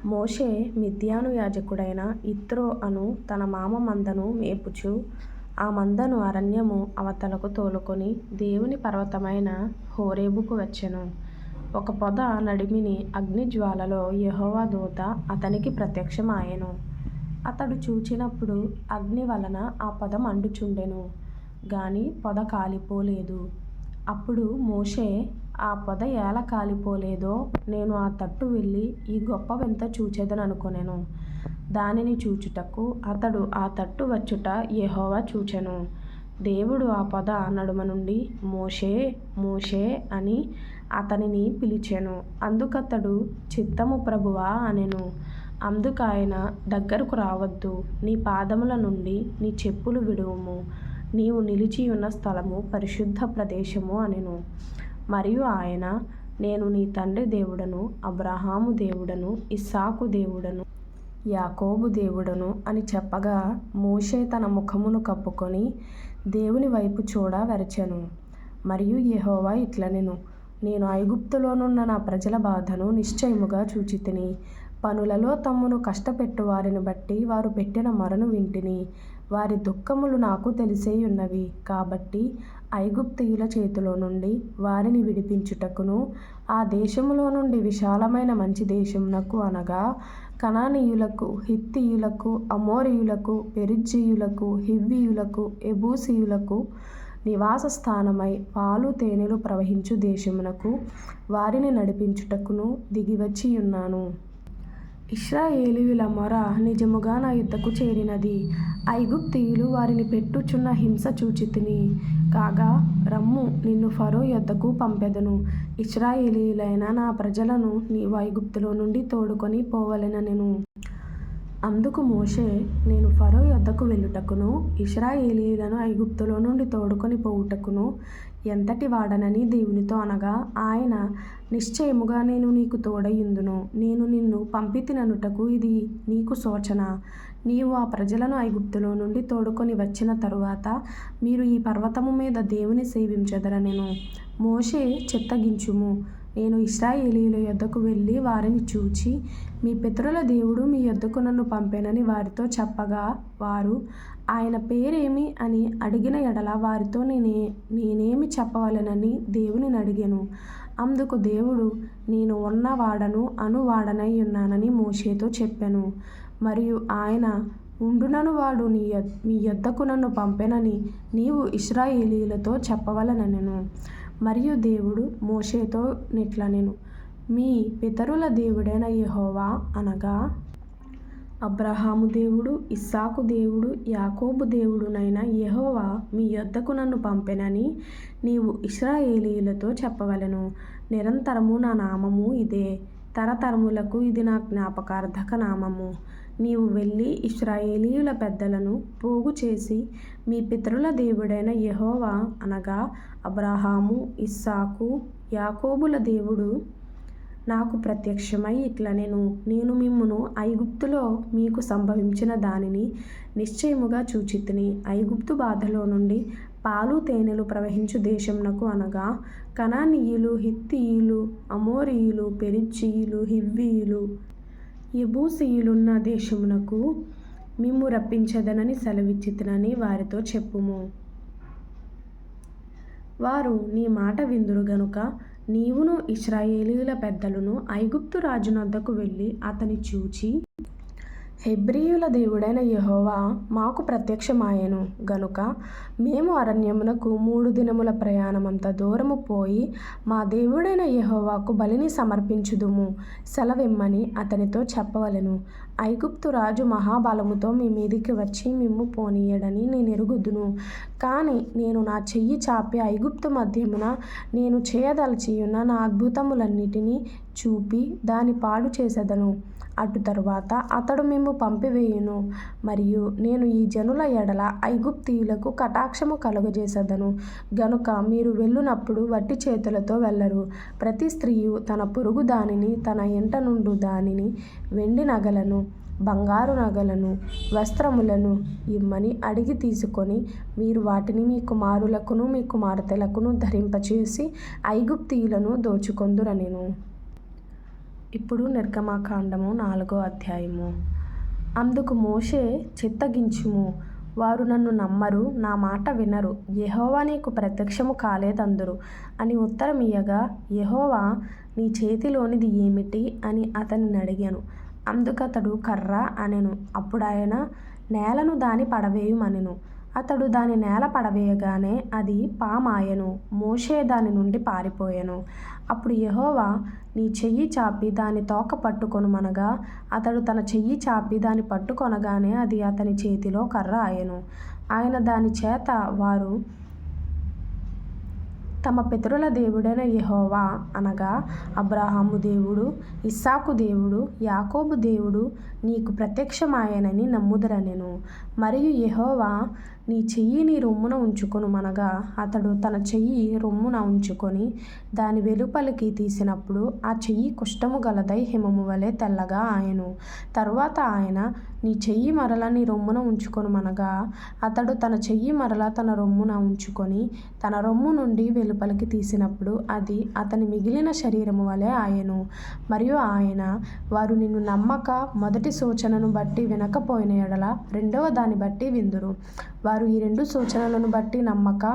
మోషే మిద్యాను యాజకుడైన యిత్రో అను తన మామ మందను మేపుచు ఆ మందను అరణ్యము అవతలకు తోలుకొని దేవుని పర్వతమైన హోరేబుకు వచ్చెను. ఒక పొద నడిమిని అగ్నిజ్వాలలో యెహోవా దూత అతనికి ప్రత్యక్షమాయెను. అతడు చూచినప్పుడు అగ్ని వలన ఆ పొద మండుచుండెను గాని పొద కాలిపోలేదు. అప్పుడు మోషే, ఆ పొద ఏల కాలిపోలేదో నేను ఆ తట్టు వెళ్ళి ఈ గొప్ప వింత చూచెదననుకొనెను. దానిని చూచుటకు అతడు ఆ తట్టు వచ్చుట యెహోవా చూచెను. దేవుడు ఆ పొద నడుమ నుండి మోషే, మోషే అని అతనిని పిలిచెను. అందుకతడు చిత్తము ప్రభువా అనెను. అందుకాయన దగ్గరకు రావద్దు, నీ పాదముల నుండి నీ చెప్పులు విడువుము, నీవు నిలిచియున్న స్థలము పరిశుద్ధ ప్రదేశము అనెను. మరియు ఆయన, నేను నీ తండ్రి దేవుడను, అబ్రహాము దేవుడను, ఇస్సాకు దేవుడను, యాకోబు దేవుడను అని చెప్పగా మోషే తన ముఖమును కప్పుకొని దేవుని వైపు చూడ వెరచెను. మరియు యెహోవా ఇట్లనెను, నేను ఐగుప్తులోనున్న నా ప్రజల బాధను నిశ్చయముగా చూచితిని. పనులలో తమ్మును కష్టపెట్టు వారిని బట్టి వారు పెట్టిన మొరను వింటిని. వారి దుఃఖములు నాకు తెలిసేయున్నవి. కాబట్టి ఐగుప్తీయుల చేతిలో నుండి వారిని విడిపించుటకును, ఆ దేశములో నుండి విశాలమైన మంచి దేశమునకు అనగా కనానీయులకు, హిత్తీయులకు, అమోరీయులకు, పెరిజ్జీయులకు, హివ్వీయులకు, యెబూసీయులకు నివాస స్థానమై పాలు తేనెలు ప్రవహించు దేశమునకు వారిని నడిపించుటకును దిగివచ్చియున్నాను. ఇశ్రాయేలీయుల మొర నిజముగా నా యుద్ధకు చేరినది. ఐగుప్తీయులు వారిని పెట్టుచున్న హింస చూచితిని. కాగా రమ్ము, నిన్ను ఫరో యొద్దకు పంపెదను. ఇశ్రాయేలీయులైన నా ప్రజలను నీవు ఐగుప్తులో నుండి తోడుకొని పోవలెననెను. అందుకు మోషే, నేను ఫరో యొద్దకు వెళ్ళుటకును ఇశ్రాయేలీయులను ఐగుప్తులో నుండి తోడుకొని పోవుటకును ఎంతటి వాడనని దేవునితో అనగా, ఆయన, నిశ్చయముగా నేను నీకు తోడయుందును. నేను నిన్ను పంపితిననుటకు ఇది నీకు సూచన. నీవు ఆ ప్రజలను ఐగుప్తులో నుండి తోడుకొని వచ్చిన తరువాత మీరు ఈ పర్వతము మీద దేవుని సేవించెదరనెను. మోషే, చిత్తగించుము, నేను ఇశ్రాయేలీయుల యొద్దకు వెళ్ళి వారిని చూచి, మీ పితరుల దేవుడు మీ యొద్దకు నన్ను పంపెనని వారితో చెప్పగా, వారు, ఆయన పేరేమి అని అడిగిన ఎడల వారితో నేనేమి చెప్పవలెనని దేవుని అడిగెను. అందుకు దేవుడు, నేను ఉన్న వాడను అను వాడనై ఉన్నానని మోషేతో చెప్పెను. మరియు ఆయన, ఉండునను వాడు మీ యొద్దకు నన్ను పంపెనని నీవు ఇశ్రాయేలీయులతో చెప్పవలెననెను. మరియు దేవుడు మోషేతో నిట్లనెను, మీ పితరుల దేవుడైన యెహోవా అనగా అబ్రహాము దేవుడు, ఇస్సాకు దేవుడు, యాకోబు దేవుడునైన యెహోవా మీ యొద్దకు నన్ను పంపెనని నీవు ఇశ్రాయేలీయులతో చెప్పవలెను. నిరంతరము నా నామము ఇదే, తరతరములకు ఇది నా జ్ఞాపకార్థక నామము. నీవు వెళ్ళి ఇశ్రాయేలీయుల పెద్దలను పోగు చేసి, మీ పితరుల దేవుడైన యెహోవా అనగా అబ్రహాము, ఇస్సాకు, యాకోబుల దేవుడు నాకు ప్రత్యక్షమై ఇట్లనెను, నేను మిమ్మును ఐగుప్తులో మీకు సంభవించిన దానిని నిశ్చయముగా చూచితిని. ఐగుప్తు బాధలో నుండి పాలు తేనెలు ప్రవహించు దేశమునకు అనగా కనానీయులు, హిత్తీయులు, అమోరీయులు, పెరిజ్జీయులు, హివ్వీయులు, యెబూసీయులున్న దేశమునకు మిమ్ము రప్పించెదనని సెలవిచ్చితినని వారితో చెప్పుము. వారు నీ మాట విందురు గనుక నీవును ఇశ్రాయేలీయుల పెద్దలును ఐగుప్తు రాజునొద్దకు వెళ్ళి అతని చూచి, హెబ్రీయుల దేవుడైన యెహోవా మాకు ప్రత్యక్షమాయెను గనుక మేము అరణ్యమునకు 3 దినముల ప్రయాణమంత దూరము పోయి మా దేవుడైన యెహోవాకు బలిని సమర్పించుదుము సెలవిమ్మని అతనితో చెప్పవలెను. ఐగుప్తు రాజు మహాబలముతో మీ మీదికి వచ్చి మిమ్ము పోనీయడని నేనెరుగుదును. కాని నేను నా చెయ్యి చాపి ఐగుప్తు మధ్యమున నేను చేయదలచియున్న నా అద్భుతములన్నిటినీ చూపి దాని పాడు చేసెదను. అటు తరువాత అతడు మిమ్ము పంపివేయును. మరియు నేను ఈ జనుల ఎడల ఐగుప్తీయులకు కటాక్షము కలుగజేసెదను గనుక మీరు వెళ్ళునప్పుడు వట్టి చేతులతో వెళ్ళరు. ప్రతి స్త్రీయు తన పొరుగు దానిని, తన ఇంట నుండు దానిని, వెండి నగలను, బంగారు నగలను, వస్త్రములను ఇమ్మని అడిగి తీసుకొని మీరు వాటిని మీ కుమారులకును మీ కుమార్తెలకును ధరింపచేసి ఐగుప్తీయులను దోచుకొందురనెను. ఇప్పుడు నిర్గమకాండము 4వ అధ్యాయము. అందుకు మోషే, చిత్తగించుము, వారు నన్ను నమ్మరు, నా మాట వినరు, యెహోవా నీకు ప్రత్యక్షము కాలేదందురు అని ఉత్తరమియ్యగా, యెహోవా నీ చేతిలోనిది ఏమిటి అని అతనిని అడిగాను. అందుకతడు కర్ర అనెను. అప్పుడాయన నేలను దాని పడవేయుమనెను. అతడు దాని నేల పడవేయగానే అది పామాయెను. మోషే దాని నుండి పారిపోయెను. అప్పుడు యెహోవా, నీ చెయ్యి చాపి దాని తోక పట్టుకొనుమనగా, అతడు తన చెయ్యి చాపి దాని పట్టుకొనగానే అది అతని చేతిలో కర్ర ఆయెను. ఆయన దాని చేత, వారు తమ పితరుల దేవుడైన యెహోవా అనగా అబ్రాహాము దేవుడు, ఇస్సాకు దేవుడు, యాకోబు దేవుడు నీకు ప్రత్యక్షమాయెనని నమ్ముదురనెను. మరియు యెహోవా, నీ చెయ్యి నీ రొమ్మున ఉంచుకొనుమనగా, అతడు తన చెయ్యి రొమ్మున ఉంచుకొని దాని వెలుపలికి తీసినప్పుడు ఆ చెయ్యి కుష్ఠము గలదై హిమము వలె తెల్లగా ఆయెను. తరువాత ఆయన, నీ చెయ్యి మరల నీ రొమ్మున ఉంచుకొనుమనగా, అతడు తన చెయ్యి మరల తన రొమ్మున ఉంచుకొని తన రొమ్ము నుండి వెలుపలికి తీసినప్పుడు అది అతని మిగిలిన శరీరము వలె ఆయెను. మరియు ఆయన, వారు నిన్ను నమ్మక మొదటి సూచనను బట్టి వినకపోయిన ఎడల రెండవ దాన్ని బట్టి విందురు. వారు ఈ 2 సూచనలను బట్టి నమ్మక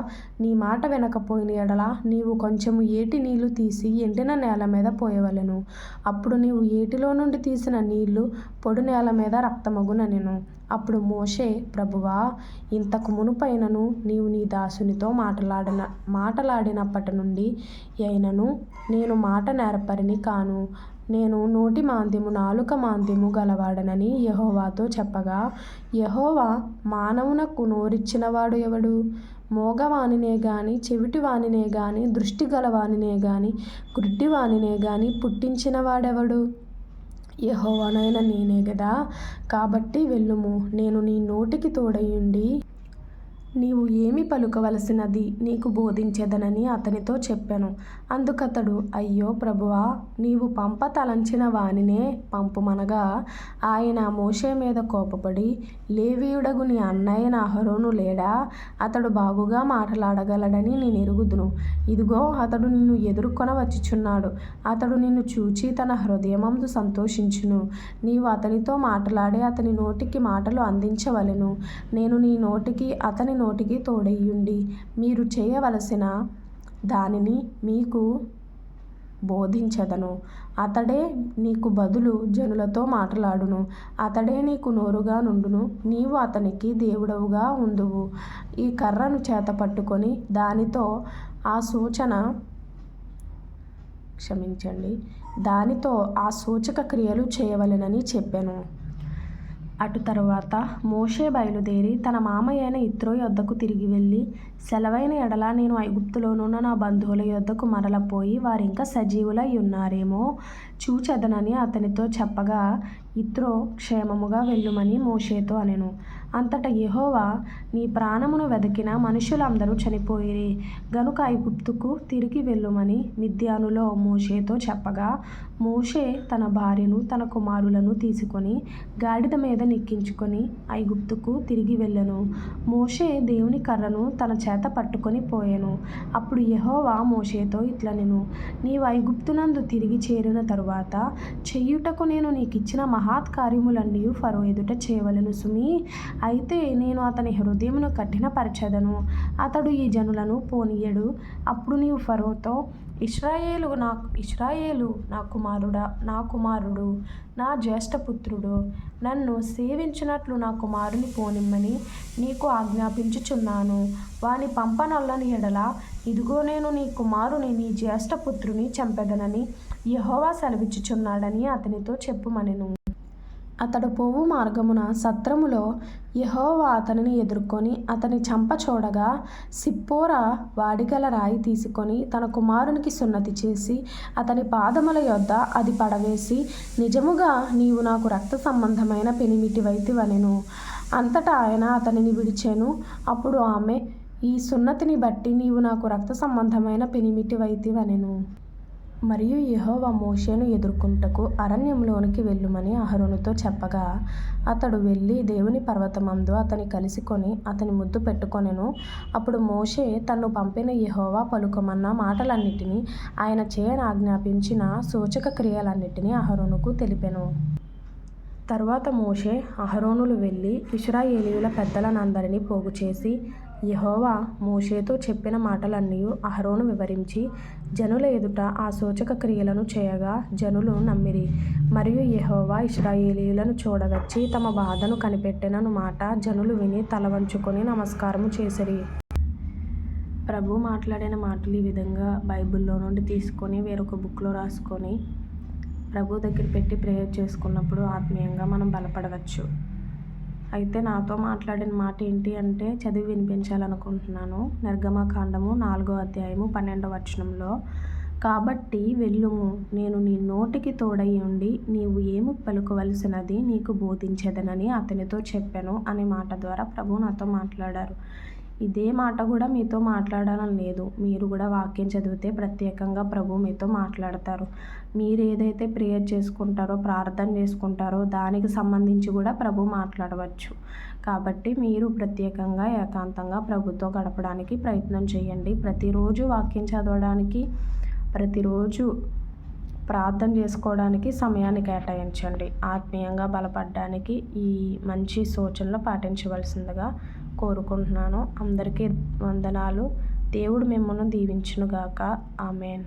నీ మాట వినకపోయిన ఎడల నీవు కొంచెము ఏటి నీళ్లు తీసి ఎండిన నేల మీద పోయవలెను. అప్పుడు నీవు ఏటిలో నుండి తీసిన నీళ్లు పొడి నేల మీద రక్తమగుననెను. అప్పుడు మోషే, ప్రభువా, ఇంతకు మునుపైనను నీవు నీ దాసునితో మాటలాడినప్పటి నుండి అయినను నేను మాట నేర్పరిని కాను. నేను నోటి మాంద్యము నాలుక మాంద్యము గలవాడనని యెహోవాతో చెప్పగా, యెహోవా, మానవునకు నోరిచ్చినవాడు ఎవడు? మోగవానినే గాని, చెవిటివానినే గాని, దృష్టి గలవానినే గాని, గుడ్డివానినే గాని పుట్టించిన వాడెవడు? యెహోవానైన నేనే గదా. కాబట్టి వెళ్ళుము, నేను నీ నోటికి తోడయుండి నీవు ఏమి పలుకవలసినది నీకు బోధించెదనని అతనితో చెప్పెను. అందుకతడు, అయ్యో ప్రభువా, నీవు పంప తలంచిన వానినే పంపుమనగా, ఆయన మోషే మీద కోపపడి, లేవీయుడగు నీ అన్నయైన అహరోను లేడా? అతడు బాగుగా మాటలాడగలడని నేనెరుగుదును. ఇదిగో, అతడు నిన్ను ఎదుర్కొనవచ్చుచున్నాడు. అతడు నిన్ను చూచి తన హృదయమందు సంతోషించును. నీవు అతనితో మాటలాడి అతని నోటికి మాటలు అందించవలెను. నేను నీ నోటికి అతని నోటికి తోడయ్యుండి మీరు చేయవలసిన దానిని మీకు బోధించెదను. అతడే నీకు బదులు జనులతో మాటలాడును. అతడే నీకు నోరుగా నుండును. నీవు అతనికి దేవుడవుగా ఉందువు. ఈ కర్రను చేత పట్టుకొని దానితో ఆ సూచక క్రియలు చేయవలెనని చెప్పెను. అటు తరువాత మోషే బయలుదేరి తన మామయ్యైన యిత్రో యొద్దకు తిరిగి వెళ్ళి, సెలవైన ఎడల నేను ఐగుప్తులోనున్న నా బంధువుల యొద్దకు మరలపోయి వారింకా సజీవులై ఉన్నారేమో చూచెదనని అతనితో చెప్పగా, యిత్రో క్షేమముగా వెళ్ళుమని మోషేతో అనెను. అంతటా యెహోవా, నీ ప్రాణమును వెదకిన మనుషులందరూ చనిపోయిరి గనుక ఐగుప్తుకు తిరిగి వెళ్ళుమని మిద్యానులో మోషేతో చెప్పగా, మోషే తన భార్యను తన కుమారులను తీసుకొని గాడిద మీద నెక్కించుకొని ఐగుప్తుకు తిరిగి వెళ్ళెను. మోషే దేవుని కర్రను తన చేత పట్టుకొని పోయెను. అప్పుడు యెహోవా మోషేతో ఇట్లనెను, నీవు ఐగుప్తునందు తిరిగి చేరిన తరువాత చెయ్యుటకు నేను నీకిచ్చిన మహత్కార్యములన్నీ ఫరో ఎదుట చేయవలెను సుమీ. అయితే నేను అతని హృదయమును కఠినపరచెదను, అతడు ఈ జనులను పోనీయడు. అప్పుడు నీవు ఫరోతో, ఇశ్రాయేలు నా కుమారుడు, నా జ్యేష్ఠపుత్రుడు, నన్ను సేవించినట్లు నా కుమారుని పోనిమ్మని నీకు ఆజ్ఞాపించుచున్నాను. వాని పంపనొల్లని ఎడల, ఇదిగో నేను నీ కుమారుని నీ జ్యేష్ఠపుత్రుని చంపెదనని యెహోవా సెలవిచ్చుచున్నాడని అతనితో చెప్పుమనెను. అతడు పోవు మార్గమున సత్రములో యెహోవా అతనిని ఎదుర్కొని అతని చంప చూడగా, సిప్పోరా వాడిగల రాయి తీసుకొని తన కుమారునికి సున్నతి చేసి అతని పాదముల యొద్ద అది పడవేసి, నిజముగా నీవు నాకు రక్త సంబంధమైన పెనిమిటివైతివనెను. అంతటా ఆయన అతనిని విడిచెను. అప్పుడు ఆమె, ఈ సున్నతిని బట్టి నీవు నాకు రక్త సంబంధమైన పెనిమిటివైతివనెను. మరియు యెహోవా మోషేను ఎదుర్కొనుటకు అరణ్యంలోనికి వెళ్ళుమని అహరోనుతో చెప్పగా, అతడు వెళ్ళి దేవుని పర్వతమందు అతని కలుసుకొని అతని ముద్దు పెట్టుకొనెను. అప్పుడు మోషే తన్ను పంపిన యెహోవా పలుకమన్న మాటలన్నిటినీ, ఆయన చేయనాజ్ఞాపించిన సూచక క్రియలన్నిటినీ అహరోనుకు తెలిపెను. తరువాత మోషే, అహరోనులు వెళ్ళి ఇశ్రాయేలీయుల పెద్దలనందరినీ పోగుచేసి, యెహోవా మోషేతో చెప్పిన మాటలన్నీయు అహరోను వివరించి, జనుల ఎదుట ఆ సూచక క్రియలను చేయగా జనులు నమ్మిరి. మరియు యెహోవా ఇశ్రాయేలీయులను చూడవచ్చి తమ బాధను కనిపెట్టెనను మాట జనులు విని తలవంచుకొని నమస్కారము చేసిరి. ప్రభు మాట్లాడిన మాటలు ఈ విధంగా బైబిల్లో నుండి తీసుకొని వేరొక బుక్లో రాసుకొని ప్రభు దగ్గర పెట్టి ప్రేయర్ చేసుకున్నప్పుడు ఆత్మీయంగా మనం బలపడవచ్చు. అయితే నాతో మాట్లాడిన మాట ఏంటి అంటే చదివి వినిపించాలనుకుంటున్నాను. నిర్గమకాండము 4వ అధ్యాయము 12వ వచనంలో, కాబట్టి వెళ్ళుము, నేను నీ నోటికి తోడై ఉండి నీవు ఏమి పలుకవలసినది నీకు బోధించెదనని అతనితో చెప్పాను అనే మాట ద్వారా ప్రభు నాతో మాట్లాడారు. ఇదే మాట కూడా మీతో మాట్లాడాలని లేదు. మీరు కూడా వాక్యం చదివితే ప్రత్యేకంగా ప్రభు మీతో మాట్లాడతారు. మీరు ఏదైతే ప్రేయర్ చేసుకుంటారో, ప్రార్థన చేసుకుంటారో దానికి సంబంధించి కూడా ప్రభు మాట్లాడవచ్చు. కాబట్టి మీరు ప్రత్యేకంగా ఏకాంతంగా ప్రభుతో గడపడానికి ప్రయత్నం చేయండి. ప్రతిరోజు వాక్యం చదవడానికి, ప్రతిరోజు ప్రార్థన చేసుకోవడానికి సమయాన్ని కేటాయించండి. ఆత్మీయంగా బలపడడానికి ఈ మంచి సూచనలు పాటించవలసిందిగా కోరుకుంటున్నాను. అందరికీ వందనాలు. దేవుడు మిమ్మల్ని దీవించునుగాక. ఆమేన్.